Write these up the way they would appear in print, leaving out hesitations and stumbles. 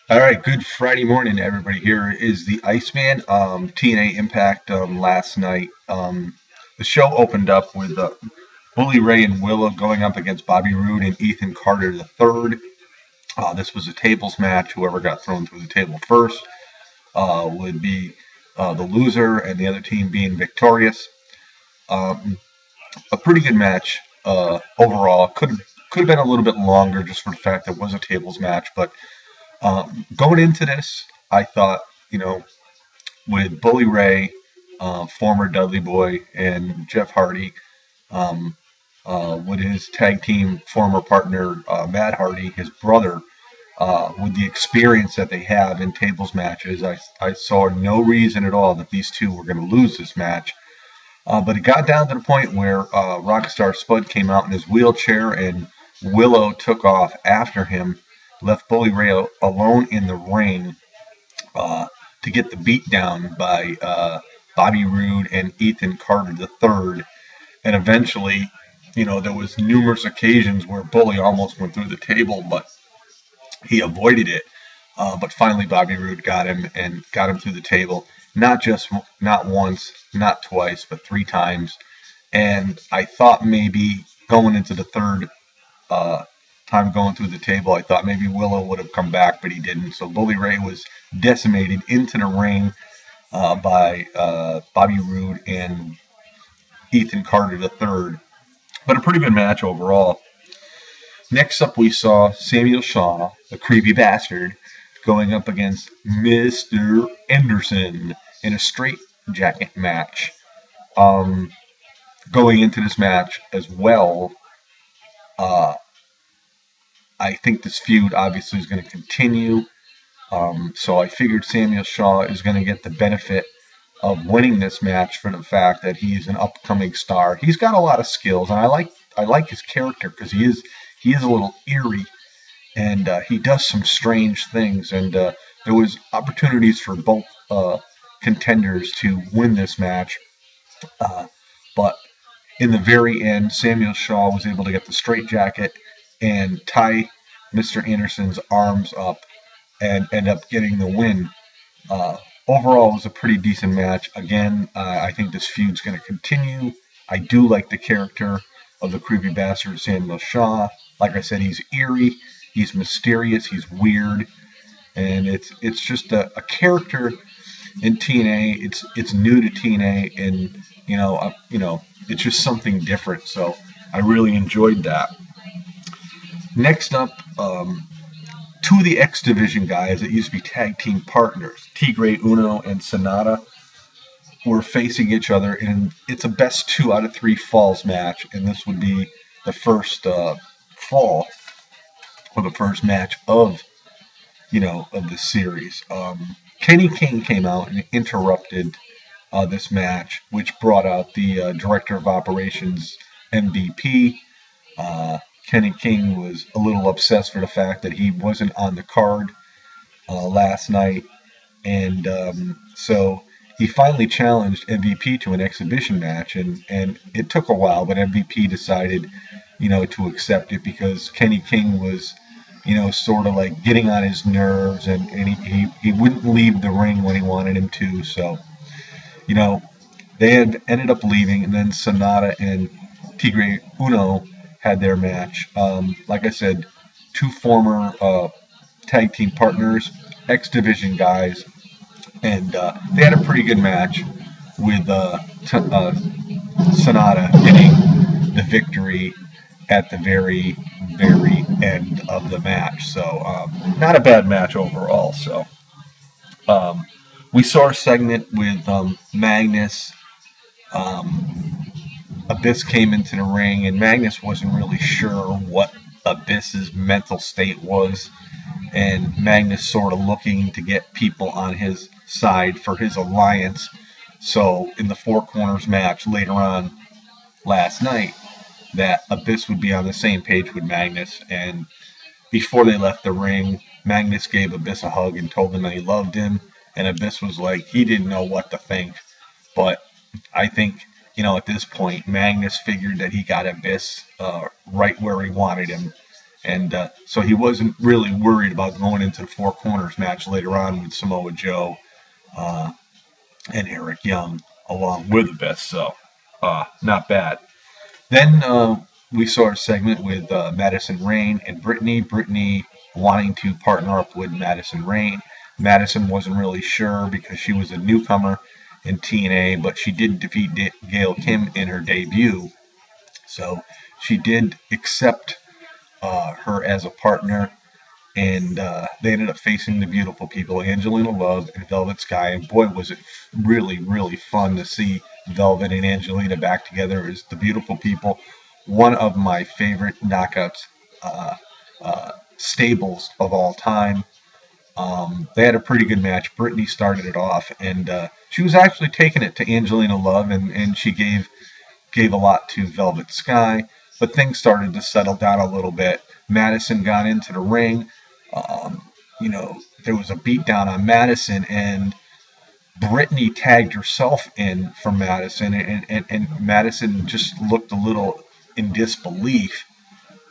All right, good Friday morning, everybody. Here is the Iceman. TNA Impact last night. The show opened up with Bully Ray and Willow going up against Bobby Roode and Ethan Carter III. This was a tables match. Whoever got thrown through the table first would be the loser, and the other team being victorious. Um, a pretty good match overall. Could have been a little bit longer just for the fact that it was a tables match, but going into this, I thought, with Bully Ray, former Dudley Boy, and Jeff Hardy, um, with his tag team former partner Matt Hardy, his brother, with the experience that they have in tables matches, I saw no reason at all that these two were going to lose this match. But it got down to the point where Rockstar Spud came out in his wheelchair and Willow took off after him, left Bully Ray alone in the ring uh, to get the beat down by Bobby Roode and Ethan Carter III. And eventually, there was numerous occasions where Bully almost went through the table, but he avoided it. But finally, Bobby Roode got him and got him through the table. Not once, not twice, but three times. And I thought maybe going into the third uh, time going through the table, I thought maybe Willow would have come back, but he didn't. So Bully Ray was decimated into the ring by Bobby Roode and Ethan Carter III. But a pretty good match overall. Next up, we saw Samuel Shaw, the creepy bastard, going up against Mr. Anderson in a straight jacket match. Um, Going into this match as well, uh, I think this feud obviously is going to continue. So I figured Samuel Shaw is going to get the benefit of winning this match for the fact that he's an upcoming star. He's got a lot of skills, and I like his character because he is a little eerie, and he does some strange things. And there was opportunities for both contenders to win this match, uh, but in the very end, Samuel Shaw was able to get the straight jacket and tie Mr. Anderson's arms up and end up getting the win. Uh, Overall, it was a pretty decent match. Again, I think this feud's going to continue. I do like the character of the creepy bastard Samuel Shaw. Like I said, he's eerie, he's mysterious, he's weird, and it's just a character in TNA. It's new to TNA, and it's just something different. So I really enjoyed that. Next up, two of the X Division guys that used to be tag team partners, Tigre Uno and Sonata, were facing each other, and it's a best 2 out of 3 falls match, and this would be the first fall or the first match of the series. Kenny King came out and interrupted this match, which brought out the director of operations MVP. Kenny King was a little obsessed for the fact that he wasn't on the card last night, and so he finally challenged MVP to an exhibition match, and it took a while, but MVP decided, to accept it because Kenny King was, sort of like getting on his nerves, and he wouldn't leave the ring when he wanted him to, so, you know, they had ended up leaving, and then Sonata and Tigre Uno had their match. Like I said, two former tag team partners, X Division guys, and they had a pretty good match with Sonata getting the victory at the very, very end of the match. So not a bad match overall. So um, we saw a segment with Magnus. Abyss came into the ring, and Magnus wasn't really sure what Abyss's mental state was, and Magnus sort of looking to get people on his side for his alliance. So in the Four Corners match later on last night, that Abyss would be on the same page with Magnus, and before they left the ring, Magnus gave Abyss a hug and told him that he loved him, and Abyss was like, he didn't know what to think, but I think, at this point, Magnus figured that he got Abyss right where he wanted him, And so he wasn't really worried about going into the Four Corners match later on with Samoa Joe uh, and Eric Young along with Abyss. So not bad. Then we saw a segment with Madison Rayne and Brittany. Brittany wanting to partner up with Madison Rayne. Madison wasn't really sure because she was a newcomer in TNA, but she did defeat Gail Kim in her debut. So she did accept her as a partner, and they ended up facing the beautiful people, Angelina Love and Velvet Sky. And boy, was it really, really fun to see Velvet and Angelina back together as the beautiful people. One of my favorite knockouts uh, stables of all time. They had a pretty good match. Brittany started it off, and she was actually taking it to Angelina Love, and she gave a lot to Velvet Sky. But things started to settle down a little bit. Madison got into the ring. Um, there was a beatdown on Madison, and Brittany tagged herself in for Madison, and Madison just looked a little in disbelief.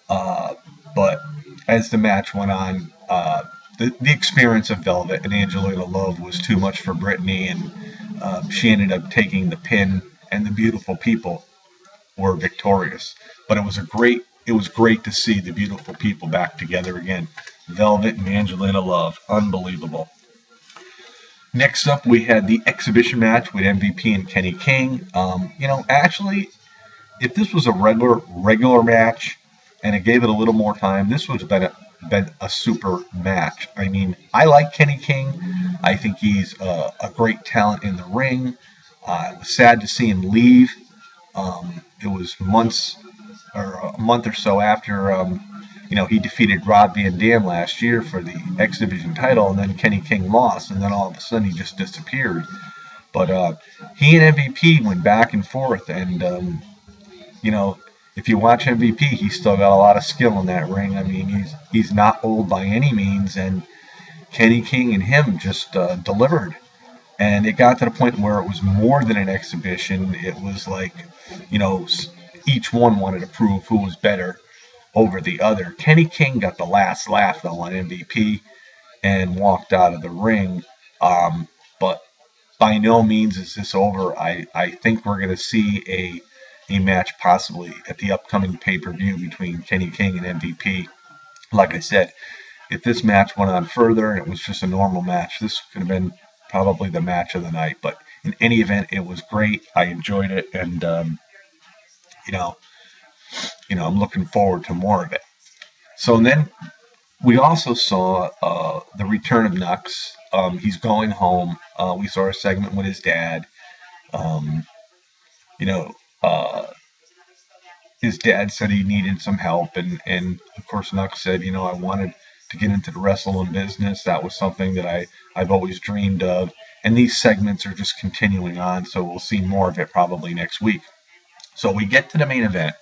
But as the match went on, the experience of Velvet and Angelina Love was too much for Brittany, and she ended up taking the pin, and the beautiful people were victorious. But it was great to see the beautiful people back together again. Velvet and Angelina Love, unbelievable. Next up, we had the exhibition match with MVP and Kenny King. Actually, if this was a regular match and it gave it a little more time, this would have been a super match. I mean, I like Kenny King. I think he's a great talent in the ring. I was sad to see him leave. It was a month or so after he defeated Rob Van Dam last year for the X Division title, and then Kenny King lost, and then all of a sudden he just disappeared. But he and MVP went back and forth, and if you watch MVP, he's still got a lot of skill in that ring. I mean, he's not old by any means, and Kenny King and him just delivered. And it got to the point where it was more than an exhibition. It was like, each one wanted to prove who was better over the other. Kenny King got the last laugh, though, on MVP and walked out of the ring. But by no means is this over. I think we're going to see a match possibly at the upcoming pay-per-view between Kenny King and MVP. Like I said, if this match went on further and it was just a normal match, this could have been probably the match of the night. But in any event, it was great. I enjoyed it, and I'm looking forward to more of it. So then we also saw the return of Nux. He's going home. We saw a segment with his dad. Um, you know, his dad said he needed some help, and of course Nux said, I wanted to get into the wrestling business. That was something that I've always dreamed of. And these segments are just continuing on, so we'll see more of it probably next week. So we get to the main event,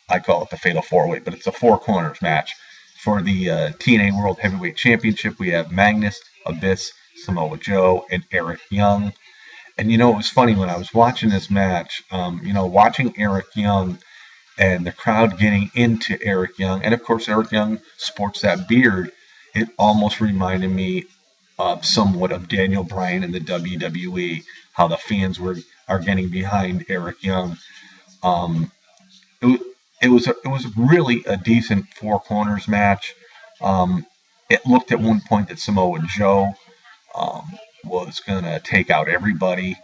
I call it the Fatal 4-Way, but it's a Four Corners match. For the TNA World Heavyweight Championship, we have Magnus, Abyss, Samoa Joe, and Eric Young. And it was funny when I was watching this match, watching Eric Young and the crowd getting into Eric Young. And of course, Eric Young sports that beard. It almost reminded me somewhat of Daniel Bryan in the WWE, how the fans are getting behind Eric Young. It was really a decent Four Corners match. It looked at one point that Samoa Joe was going to take out everybody.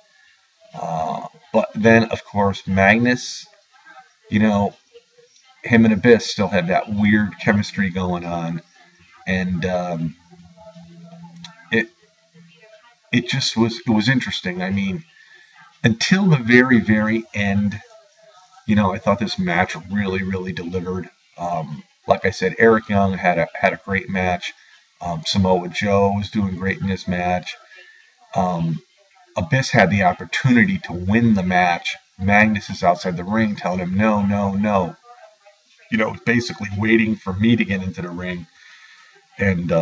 But then, of course, Magnus, him and Abyss still had that weird chemistry going on. And it was interesting. I mean, until the very, very end, I thought this match really, really delivered. Like I said, Eric Young had a great match. Samoa Joe was doing great in this match. Abyss had the opportunity to win the match. Magnus is outside the ring telling him, no, no, no. Basically waiting for me to get into the ring. And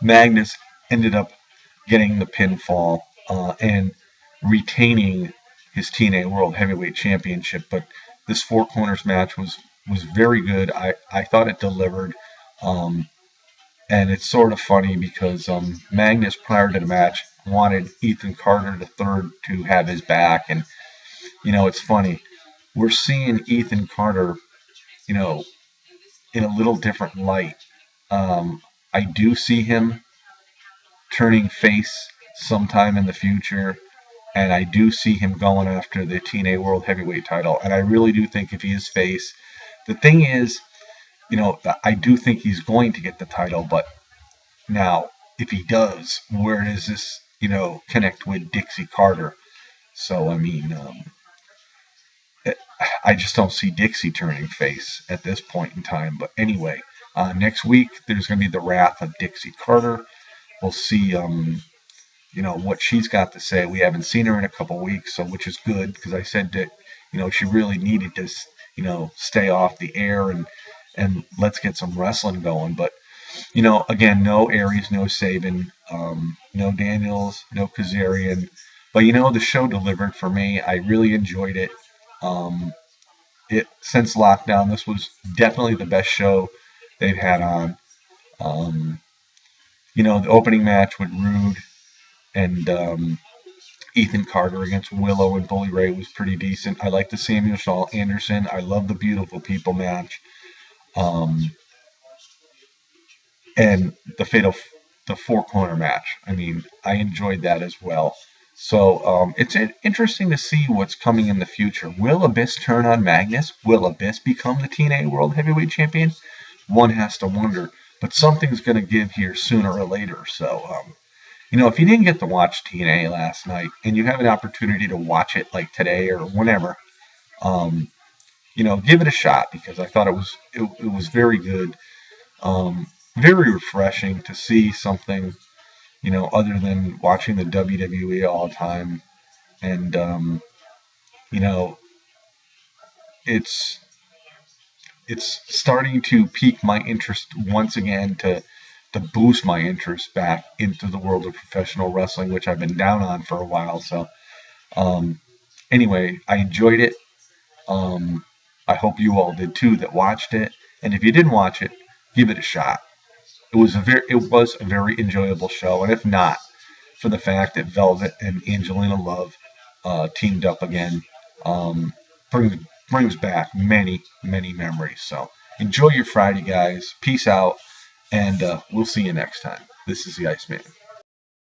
Magnus ended up getting the pinfall and retaining his TNA World Heavyweight Championship. But this Four Corners match was was very good. I thought it delivered. Um, and it's sort of funny because Magnus, prior to the match, wanted Ethan Carter the third to have his back. And, it's funny. We're seeing Ethan Carter, you know, in a little different light. Um, I do see him turning face sometime in the future, and I do see him going after the TNA World Heavyweight title. And I really do think if he is face, the thing is, I do think he's going to get the title, but now, if he does, where does this, connect with Dixie Carter? So, I mean, I just don't see Dixie turning face at this point in time. But anyway, next week there's going to be the wrath of Dixie Carter. We'll see, what she's got to say. We haven't seen her in a couple weeks, so which is good because I said that, she really needed to, stay off the air and let's get some wrestling going. But again, no Aries, no Sabin, no Daniels, no Kazarian. But the show delivered for me. I really enjoyed it. Since lockdown, this was definitely the best show they've had on. Um, the opening match with Rude and Ethan Carter against Willow and Bully Ray was pretty decent. I like the Samuel Shaw Anderson. I love the Beautiful People match. And the four corner match. I mean, I enjoyed that as well. So it's interesting to see what's coming in the future. Will Abyss turn on Magnus? Will Abyss become the TNA World Heavyweight Champion? One has to wonder. But something's going to give here sooner or later. So, if you didn't get to watch TNA last night and you have an opportunity to watch it like today or whenever, give it a shot because I thought it was very good. Very refreshing to see something, other than watching the WWE all the time. And, it's starting to pique my interest once again to boost my interest back into the world of professional wrestling, which I've been down on for a while. So, anyway, I enjoyed it. I hope you all did too that watched it. And if you didn't watch it, give it a shot. It was a very enjoyable show, and if not for the fact that Velvet and Angelina Love teamed up again, brings back many memories. So enjoy your Friday, guys. Peace out, and we'll see you next time. This is the Iceman.